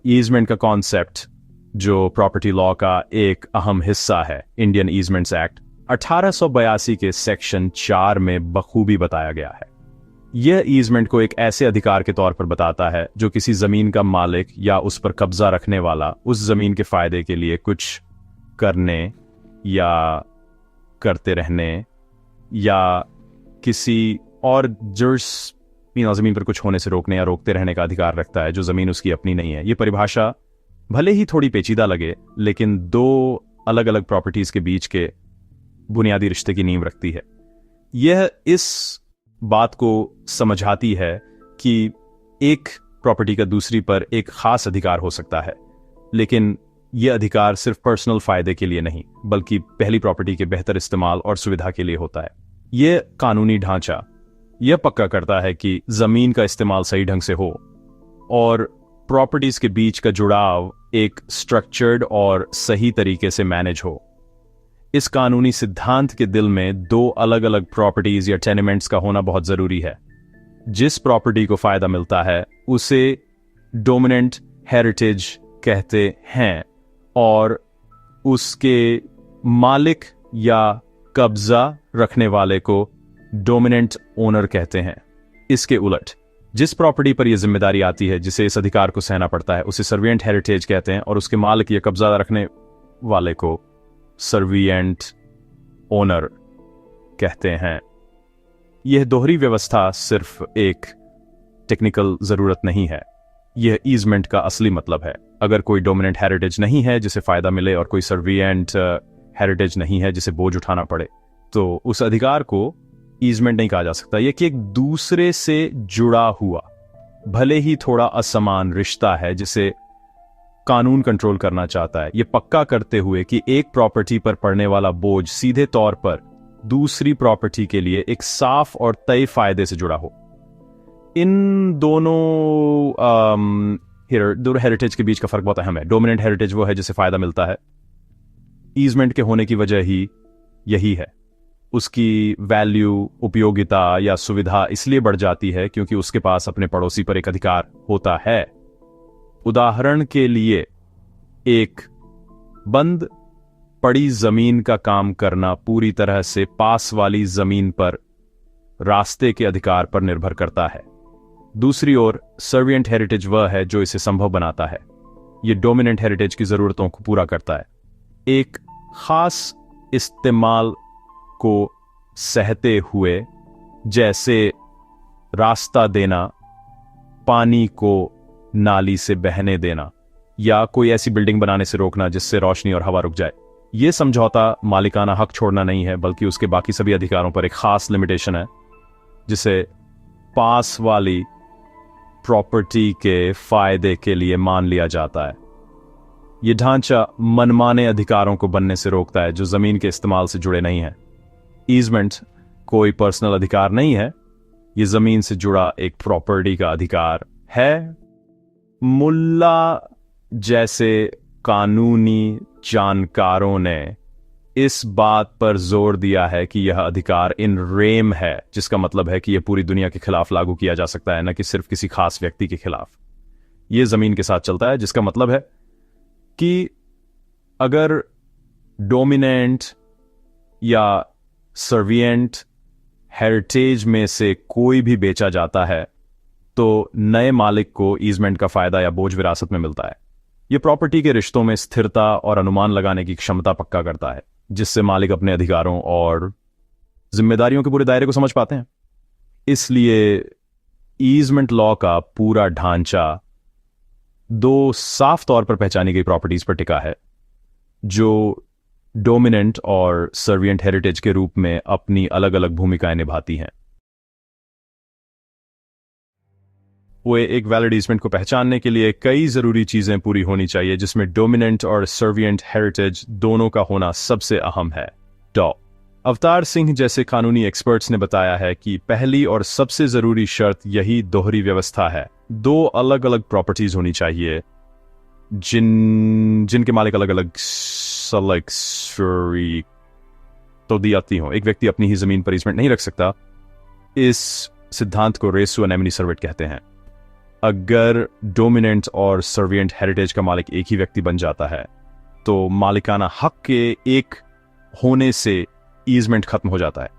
Easement का concept जो property law का एक अहम हिस्सा है, इंडियन ईजमेंट्स एक्ट 1882 के सेक्शन 4 में बखूबी बताया गया है। यह ईजमेंट को एक ऐसे अधिकार के तौर पर बताता है जो किसी जमीन का मालिक या उस पर कब्जा रखने वाला उस जमीन के फायदे के लिए कुछ करने या करते रहने या किसी और जमीन पर कुछ होने से रोकने या रोकते रहने का अधिकार रखता है जो जमीन उसकी अपनी नहीं है। यह परिभाषा भले ही थोड़ी पेचीदा लगे, लेकिन दो अलग अलग प्रॉपर्टीज के बीच के बुनियादी रिश्ते की नींव रखती है। यह इस बात को समझाती है कि एक प्रॉपर्टी का दूसरी पर एक खास अधिकार हो सकता है, लेकिन यह अधिकार सिर्फ पर्सनल फायदे के लिए नहीं बल्कि पहली प्रॉपर्टी के बेहतर इस्तेमाल और सुविधा के लिए होता है। यह कानूनी ढांचा यह पक्का करता है कि जमीन का इस्तेमाल सही ढंग से हो और प्रॉपर्टीज के बीच का जुड़ाव एक स्ट्रक्चर्ड और सही तरीके से मैनेज हो। इस कानूनी सिद्धांत के दिल में दो अलग अलग प्रॉपर्टीज या टेनेमेंट्स का होना बहुत जरूरी है। जिस प्रॉपर्टी को फायदा मिलता है उसे डोमिनेंट हेरिटेज कहते हैं और उसके मालिक या कब्जा रखने वाले को डोमिनेंट ओनर कहते हैं। इसके उलट जिस प्रॉपर्टी पर यह जिम्मेदारी आती है जिसे इस अधिकार को सहना पड़ता है उसे सर्विएंट हेरिटेज कहते हैं और उसके मालिक या कब्जा रखने वाले को सर्विएंट ओनर कहते हैं। यह दोहरी व्यवस्था सिर्फ एक टेक्निकल जरूरत नहीं है, यह ईजमेंट का असली मतलब है। अगर कोई डोमिनेंट हेरिटेज नहीं है जिसे फायदा मिले और कोई सर्विएंट हेरिटेज नहीं है जिसे बोझ उठाना पड़े, तो उस अधिकार को ईजमेंट नहीं कहा जा सकता। यह कि एक दूसरे से जुड़ा हुआ भले ही थोड़ा असमान रिश्ता है जिसे कानून कंट्रोल करना चाहता है, यह पक्का करते हुए कि एक प्रॉपर्टी पर पड़ने वाला बोझ सीधे तौर पर दूसरी प्रॉपर्टी के लिए एक साफ और तय फायदे से जुड़ा हो। इन दोनों हेरिटेज के बीच का फर्क बहुत अहम है। डोमिनेंट हेरिटेज वो है जिसे फायदा मिलता है, ईजमेंट के होने की वजह ही यही है। उसकी वैल्यू, उपयोगिता या सुविधा इसलिए बढ़ जाती है क्योंकि उसके पास अपने पड़ोसी पर एक अधिकार होता है। उदाहरण के लिए एक बंद पड़ी जमीन का काम करना पूरी तरह से पास वाली जमीन पर रास्ते के अधिकार पर निर्भर करता है। दूसरी ओर सर्विएंट हेरिटेज वह है जो इसे संभव बनाता है। यह डोमिनेंट हेरिटेज की जरूरतों को पूरा करता है, एक खास इस्तेमाल को सहते हुए, जैसे रास्ता देना, पानी को नाली से बहने देना या कोई ऐसी बिल्डिंग बनाने से रोकना जिससे रोशनी और हवा रुक जाए। यह समझौता मालिकाना हक छोड़ना नहीं है बल्कि उसके बाकी सभी अधिकारों पर एक खास लिमिटेशन है जिसे पास वाली प्रॉपर्टी के फायदे के लिए मान लिया जाता है। यह ढांचा मनमाने अधिकारों को बनने से रोकता है जो जमीन के इस्तेमाल से जुड़े नहीं हैं। ईजमेंट कोई पर्सनल अधिकार नहीं है, यह जमीन से जुड़ा एक प्रॉपर्टी का अधिकार है। मुल्ला जैसे कानूनी जानकारों ने इस बात पर जोर दिया है कि यह अधिकार इन रेम है, जिसका मतलब है कि यह पूरी दुनिया के खिलाफ लागू किया जा सकता है, न कि सिर्फ किसी खास व्यक्ति के खिलाफ। यह जमीन के साथ चलता है, जिसका मतलब है कि अगर डोमिनेंट या सर्विएंट हेरिटेज में से कोई भी बेचा जाता है तो नए मालिक को ईजमेंट का फायदा या बोझ विरासत में मिलता है। यह प्रॉपर्टी के रिश्तों में स्थिरता और अनुमान लगाने की क्षमता पक्का करता है, जिससे मालिक अपने अधिकारों और जिम्मेदारियों के पूरे दायरे को समझ पाते हैं। इसलिए ईजमेंट लॉ का पूरा ढांचा दो साफ तौर पर पहचानी गई प्रॉपर्टीज पर टिका है जो डोमिनेंट और सर्विएंट हेरिटेज के रूप में अपनी अलग अलग भूमिकाएं निभाती हैं। वो एक वैलिड ईजमेंट को पहचानने के लिए कई जरूरी चीजें पूरी होनी चाहिए, जिसमें डोमिनेंट और सर्विएंट हेरिटेज दोनों का होना सबसे अहम है। अवतार सिंह जैसे कानूनी एक्सपर्ट्स ने बताया है कि पहली और सबसे जरूरी शर्त यही दोहरी व्यवस्था है। दो अलग अलग प्रॉपर्टीज होनी चाहिए जिनके मालिक अलग अलग तो दी आती हो। एक व्यक्ति अपनी ही जमीन पर ईजमेंट नहीं रख सकता। इस सिद्धांत को रेसु एनेमनी सर्वेट कहते हैं। अगर डोमिनेंट और सर्विएंट हेरिटेज का मालिक एक ही व्यक्ति बन जाता है तो मालिकाना हक के एक होने से ईजमेंट खत्म हो जाता है।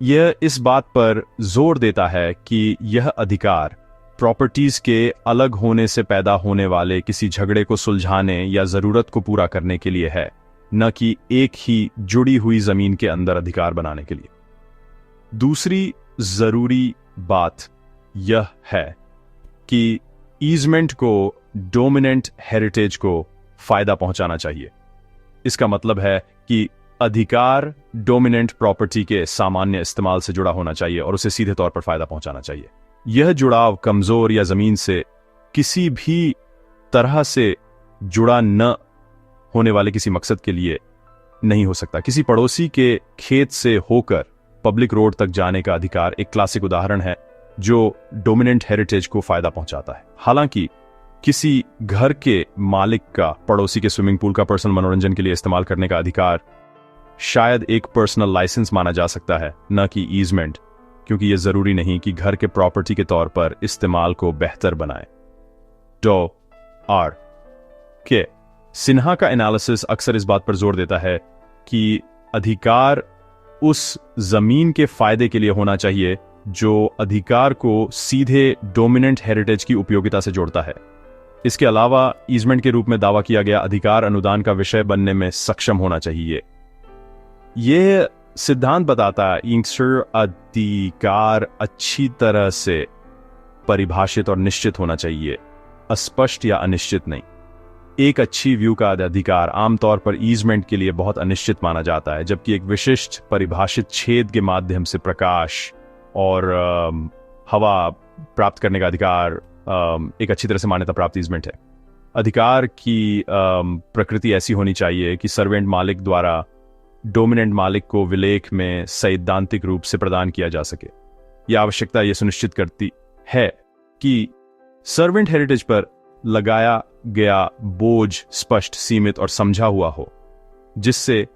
यह इस बात पर जोर देता है कि यह अधिकार प्रॉपर्टीज के अलग होने से पैदा होने वाले किसी झगड़े को सुलझाने या जरूरत को पूरा करने के लिए है, न कि एक ही जुड़ी हुई जमीन के अंदर अधिकार बनाने के लिए। दूसरी जरूरी बात यह है कि ईजमेंट को डोमिनेंट हेरिटेज को फायदा पहुंचाना चाहिए। इसका मतलब है कि अधिकार डोमिनेंट प्रॉपर्टी के सामान्य इस्तेमाल से जुड़ा होना चाहिए और उसे सीधे तौर पर फायदा पहुंचाना चाहिए। यह जुड़ाव कमजोर या जमीन से किसी भी तरह से जुड़ा न होने वाले किसी मकसद के लिए नहीं हो सकता। किसी पड़ोसी के खेत से होकर पब्लिक रोड तक जाने का अधिकार एक क्लासिक उदाहरण है जो डोमिनेंट हेरिटेज को फायदा पहुंचाता है। हालांकि किसी घर के मालिक का पड़ोसी के स्विमिंग पूल का पर्सनल मनोरंजन के लिए इस्तेमाल करने का अधिकार शायद एक पर्सनल लाइसेंस माना जा सकता है, न कि ईजमेंट, क्योंकि यह जरूरी नहीं कि घर के प्रॉपर्टी के तौर पर इस्तेमाल को बेहतर बनाए। आर के सिन्हा का एनालिसिस अक्सर इस बात पर जोर देता है कि अधिकार उस जमीन के फायदे के लिए होना चाहिए जो अधिकार को सीधे डोमिनेंट हेरिटेज की उपयोगिता से जोड़ता है। इसके अलावा ईजमेंट के रूप में दावा किया गया अधिकार अनुदान का विषय बनने में सक्षम होना चाहिए। यह सिद्धांत बताता है कि अधिकार अच्छी तरह से परिभाषित और निश्चित होना चाहिए, अस्पष्ट या अनिश्चित नहीं। एक अच्छी व्यू का अधिकार आमतौर पर ईजमेंट के लिए बहुत अनिश्चित माना जाता है, जबकि एक विशिष्ट परिभाषित छेद के माध्यम से प्रकाश और हवा प्राप्त करने का अधिकार एक अच्छी तरह से मान्यता प्राप्त ईजमेंट है। अधिकार की प्रकृति ऐसी होनी चाहिए कि सर्वेंट मालिक द्वारा डोमिनेंट मालिक को विलेख में सैद्धांतिक रूप से प्रदान किया जा सके। यह आवश्यकता यह सुनिश्चित करती है कि सर्वेंट हेरिटेज पर लगाया गया बोझ स्पष्ट, सीमित और समझा हुआ हो, जिससे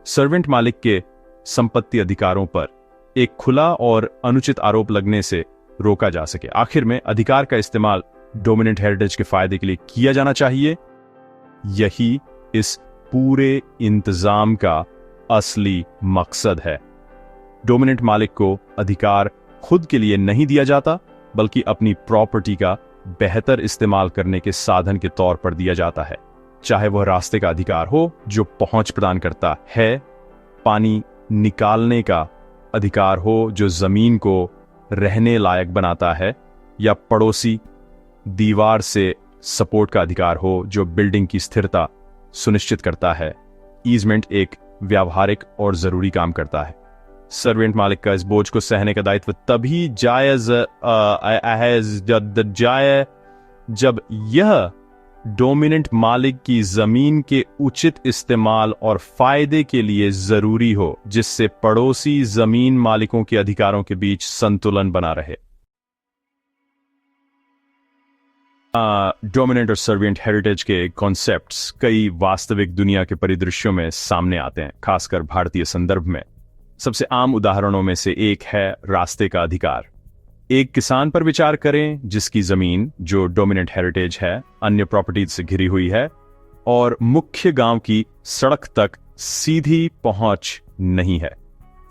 सर्वेंट मालिक के संपत्ति अधिकारों पर एक खुला और अनुचित आरोप लगने से रोका जा सके। आखिर में अधिकार का इस्तेमाल डोमिनेंट हेरिटेज के फायदे के लिए किया जाना चाहिए। यही इस पूरे इंतजाम का असली मकसद है। डोमिनेंट मालिक को अधिकार खुद के लिए नहीं दिया जाता, बल्कि अपनी प्रॉपर्टी का बेहतर इस्तेमाल करने के साधन के तौर पर दिया जाता है। चाहे वह रास्ते का अधिकार हो जो पहुंच प्रदान करता है, पानी निकालने का अधिकार हो जो जमीन को रहने लायक बनाता है, या पड़ोसी दीवार से सपोर्ट का अधिकार हो जो बिल्डिंग की स्थिरता सुनिश्चित करता है। ईजमेंट एक व्यावहारिक और जरूरी काम करता है। सर्वेंट मालिक का इस बोझ को सहने का दायित्व तभी जायज है जब यह डोमिनेंट मालिक की जमीन के उचित इस्तेमाल और फायदे के लिए जरूरी हो, जिससे पड़ोसी जमीन मालिकों के अधिकारों के बीच संतुलन बना रहे। डोमिनेंट और सर्विएंट हेरिटेज के कॉन्सेप्ट्स कई वास्तविक दुनिया के परिदृश्यों में सामने आते हैं, खासकर भारतीय संदर्भ में। सबसे आम उदाहरणों में से एक है रास्ते का अधिकार। एक किसान पर विचार करें जिसकी जमीन, जो डोमिनेंट हेरिटेज है, अन्य प्रॉपर्टीज से घिरी हुई है और मुख्य गांव की सड़क तक सीधी पहुंच नहीं है।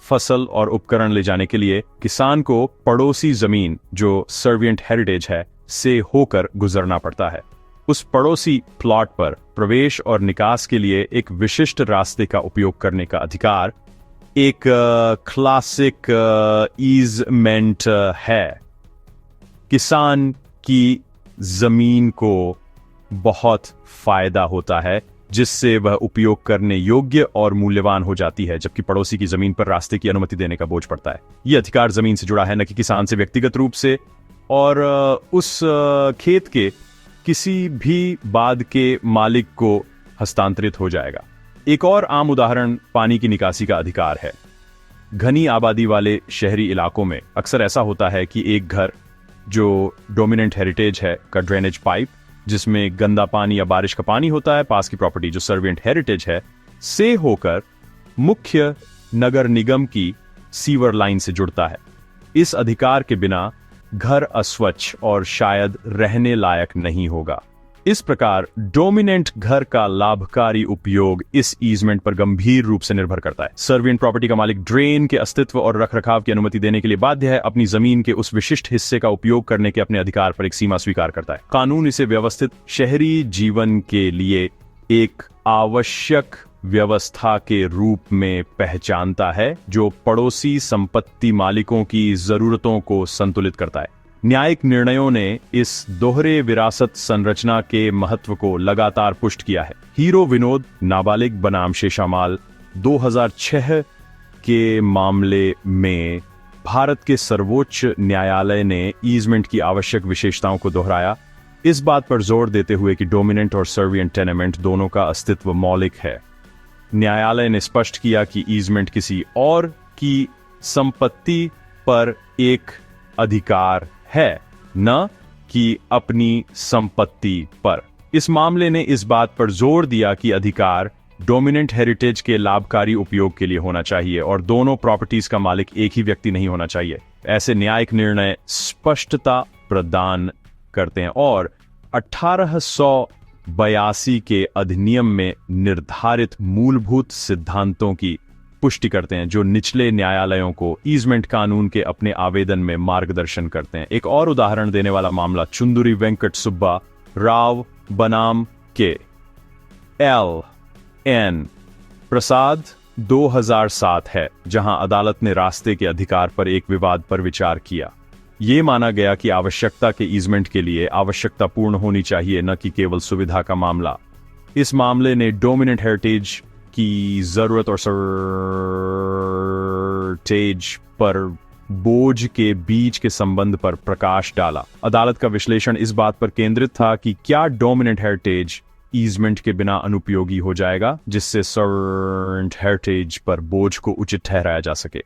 फसल और उपकरण ले जाने के लिए किसान को पड़ोसी जमीन, जो सर्विएंट हेरिटेज है, से होकर गुजरना पड़ता है। उस पड़ोसी प्लॉट पर प्रवेश और निकास के लिए एक विशिष्ट रास्ते का उपयोग करने का अधिकार एक क्लासिक ईजमेंट है। किसान की जमीन को बहुत फायदा होता है, जिससे वह उपयोग करने योग्य और मूल्यवान हो जाती है, जबकि पड़ोसी की जमीन पर रास्ते की अनुमति देने का बोझ पड़ता है। यह अधिकार जमीन से जुड़ा है, न कि किसान से व्यक्तिगत रूप से, और उस खेत के किसी भी बाद के मालिक को हस्तांतरित हो जाएगा। एक और आम उदाहरण पानी की निकासी का अधिकार है। घनी आबादी वाले शहरी इलाकों में अक्सर ऐसा होता है कि एक घर, जो डोमिनेंट हेरिटेज है, का ड्रेनेज पाइप, जिसमें गंदा पानी या बारिश का पानी होता है, पास की प्रॉपर्टी जो सर्विएंट हेरिटेज है, से होकर मुख्य नगर निगम की सीवर लाइन से जुड़ता है। इस अधिकार के बिना घर अस्वच्छ और शायद रहने लायक नहीं होगा। इस प्रकार डोमिनेंट घर का लाभकारी उपयोग इस ईजमेंट पर गंभीर रूप से निर्भर करता है। सर्विएंट प्रॉपर्टी का मालिक ड्रेन के अस्तित्व और रखरखाव की अनुमति देने के लिए बाध्य है। अपनी जमीन के उस विशिष्ट हिस्से का उपयोग करने के अपने अधिकार पर एक सीमा स्वीकार करता है। कानून इसे व्यवस्थित शहरी जीवन के लिए एक आवश्यक व्यवस्था के रूप में पहचानता है, जो पड़ोसी संपत्ति मालिकों की जरूरतों को संतुलित करता है। न्यायिक निर्णयों ने इस दोहरे विरासत संरचना के महत्व को लगातार पुष्ट किया है। हीरो विनोद नाबालिग बनाम शेषामाल 2006 के मामले में भारत के सर्वोच्च न्यायालय ने ईजमेंट की आवश्यक विशेषताओं को दोहराया, इस बात पर जोर देते हुए कि डोमिनेंट और सर्विएंट टेनेमेंट दोनों का अस्तित्व मौलिक है। न्यायालय ने स्पष्ट किया कि ईजमेंट किसी और की संपत्ति पर एक अधिकार है, न कि अपनी संपत्ति पर। इस मामले ने इस बात पर जोर दिया कि अधिकार डोमिनेंट हेरिटेज के लाभकारी उपयोग के लिए होना चाहिए और दोनों प्रॉपर्टीज का मालिक एक ही व्यक्ति नहीं होना चाहिए। ऐसे न्यायिक निर्णय स्पष्टता प्रदान करते हैं और 1882 के अधिनियम में निर्धारित मूलभूत सिद्धांतों की पुष्टि करते हैं, जो निचले न्यायालयों को ईजमेंट कानून के अपने आवेदन में मार्गदर्शन करते हैं। एक और उदाहरण देने वाला मामला चुंदुरी वेंकट सुब्बा राव बनाम के एल एन प्रसाद 2007 है, जहां अदालत ने रास्ते के अधिकार पर एक विवाद पर विचार किया। ये माना गया कि आवश्यकता के ईजमेंट के लिए आवश्यकता पूर्ण होनी चाहिए, न कि केवल सुविधा का मामला। इस मामले ने डोमिनेंट हेरिटेज की जरूरत और सर्टेज पर बोझ के बीच के संबंध पर प्रकाश डाला। अदालत का विश्लेषण इस बात पर केंद्रित था कि क्या डोमिनेंट हेरिटेज ईजमेंट के बिना अनुपयोगी हो जाएगा, जिससे सर्वेंट हेरिटेज पर बोझ को उचित ठहराया जा सके।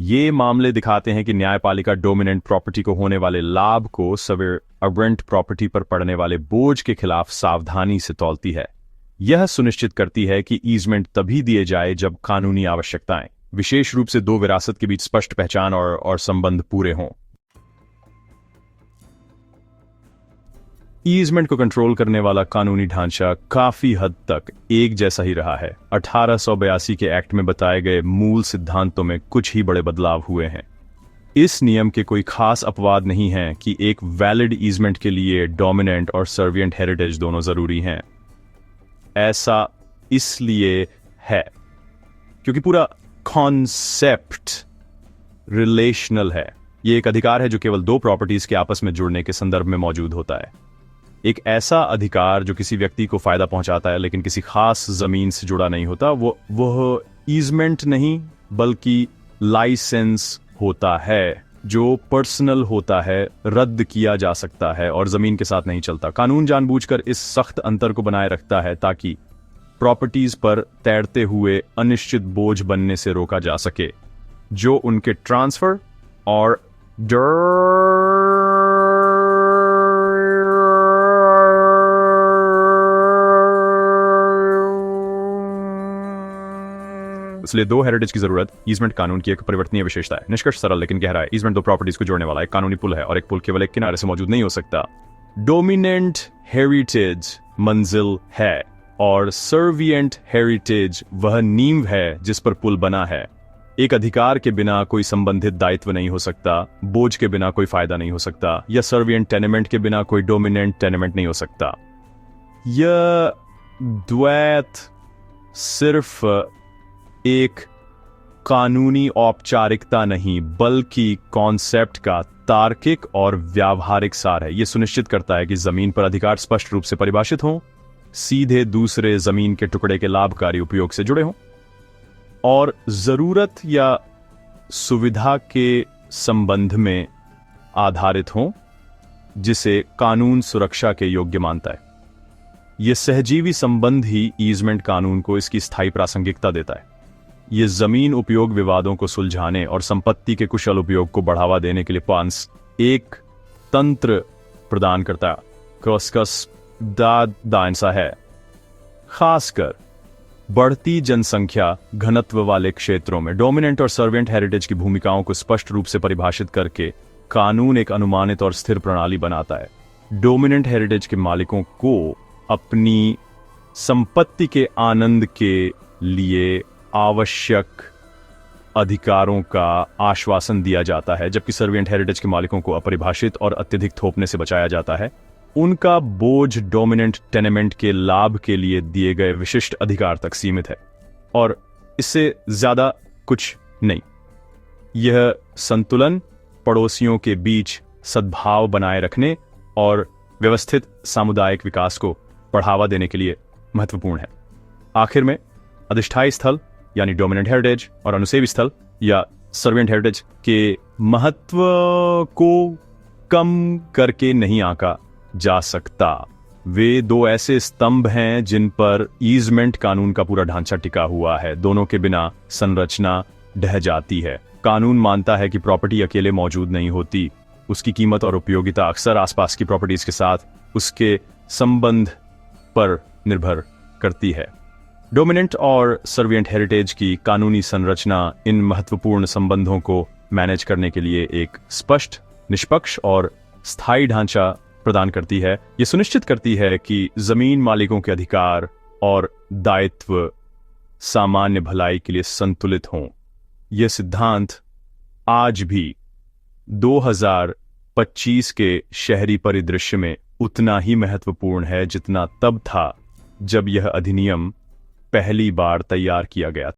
ये मामले दिखाते हैं कि न्यायपालिका डोमिनेंट प्रॉपर्टी को होने वाले लाभ को सर्वेंट प्रॉपर्टी पर पड़ने वाले बोझ के खिलाफ सावधानी से तौलती है। यह सुनिश्चित करती है कि ईजमेंट तभी दिए जाए जब कानूनी आवश्यकताएं, विशेष रूप से दो विरासत के बीच स्पष्ट पहचान और संबंध पूरे हों। ईजमेंट को कंट्रोल करने वाला कानूनी ढांचा काफी हद तक एक जैसा ही रहा है। 1882 के एक्ट में बताए गए मूल सिद्धांतों में कुछ ही बड़े बदलाव हुए हैं। इस नियम के कोई खास अपवाद नहीं है कि एक वैलिड ईजमेंट के लिए डोमिनेंट और सर्विएंट हेरिटेज दोनों जरूरी हैं। ऐसा इसलिए है क्योंकि पूरा कॉन्सेप्ट रिलेशनल है। यह एक अधिकार है जो केवल दो प्रॉपर्टीज के आपस में जुड़ने के संदर्भ में मौजूद होता है। एक ऐसा अधिकार जो किसी व्यक्ति को फायदा पहुंचाता है लेकिन किसी खास जमीन से जुड़ा नहीं होता, वह ईजमेंट नहीं बल्कि लाइसेंस होता है, जो पर्सनल होता है, रद्द किया जा सकता है और जमीन के साथ नहीं चलता। कानून जानबूझकर इस सख्त अंतर को बनाए रखता है ताकि प्रॉपर्टीज पर तैरते हुए अनिश्चित बोझ बनने से रोका जा सके, जो उनके ट्रांसफर और इसलिए दो हेरिटेज की जरूरत ईजमेंट कानून की एक परिवर्तनीय विशेषता है। निष्कर्ष सरल लेकिन गहरा है। ईजमेंट दो प्रॉपर्टीज को जोड़ने वाला एक कानूनी पुल है और एक पुल केवल एक किनारे से मौजूद नहीं हो सकता। डोमिनेंट हेरिटेज मंजिल है और सर्विएंट हेरिटेज वह नींव है जिस पर पुल बना है। एक अधिकार के बिना कोई संबंधित दायित्व नहीं हो सकता, बोझ के बिना कोई फायदा नहीं हो सकता, या सर्विएंट टेनेमेंट के बिना कोई डोमिनेंट टेनेमेंट नहीं हो सकता। यह द्वैत सिर्फ एक कानूनी औपचारिकता नहीं बल्कि कॉन्सेप्ट का तार्किक और व्यावहारिक सार है। यह सुनिश्चित करता है कि जमीन पर अधिकार स्पष्ट रूप से परिभाषित हों, सीधे दूसरे जमीन के टुकड़े के लाभकारी उपयोग से जुड़े हों और जरूरत या सुविधा के संबंध में आधारित हों, जिसे कानून सुरक्षा के योग्य मानता है। यह सहजीवी संबंध ही ईजमेंट कानून को इसकी स्थायी प्रासंगिकता देता है। यह जमीन उपयोग विवादों को सुलझाने और संपत्ति के कुशल उपयोग को बढ़ावा देने के लिए एक तंत्र प्रदान करता है। दायंसा है, खासकर बढ़ती जनसंख्या घनत्व वाले क्षेत्रों में। डोमिनेंट और सर्वेंट हेरिटेज की भूमिकाओं को स्पष्ट रूप से परिभाषित करके कानून एक अनुमानित और स्थिर प्रणाली बनाता है। डोमिनेंट हेरिटेज के मालिकों को अपनी संपत्ति के आनंद के लिए आवश्यक अधिकारों का आश्वासन दिया जाता है, जबकि सर्विएंट हेरिटेज के मालिकों को अपरिभाषित और अत्यधिक थोपने से बचाया जाता है। उनका बोझ डोमिनेंट टेनेमेंट के लाभ के लिए दिए गए विशिष्ट अधिकार तक सीमित है और इससे ज्यादा कुछ नहीं। यह संतुलन पड़ोसियों के बीच सद्भाव बनाए रखने और व्यवस्थित सामुदायिक विकास को बढ़ावा देने के लिए महत्वपूर्ण है। आखिर में अधिष्ठायी स्थल यानी डोमिनेंट हेरिटेज और अनुसेवी स्थल या सर्विएंट हेरिटेज के महत्व को कम करके नहीं आंका जा सकता। वे दो ऐसे स्तंभ हैं जिन पर ईजमेंट कानून का पूरा ढांचा टिका हुआ है। दोनों के बिना संरचना ढह जाती है। कानून मानता है कि प्रॉपर्टी अकेले मौजूद नहीं होती, उसकी कीमत और उपयोगिता अक्सर आसपास की प्रॉपर्टीज के साथ उसके संबंध पर निर्भर करती है। डोमिनेंट और सर्विएंट हेरिटेज की कानूनी संरचना इन महत्वपूर्ण संबंधों को मैनेज करने के लिए एक स्पष्ट, निष्पक्ष और स्थायी ढांचा प्रदान करती है। यह सुनिश्चित करती है कि जमीन मालिकों के अधिकार और दायित्व सामान्य भलाई के लिए संतुलित हों। यह सिद्धांत आज भी 2025 के शहरी परिदृश्य में उतना ही महत्वपूर्ण है जितना तब था जब यह अधिनियम पहली बार तैयार किया गया।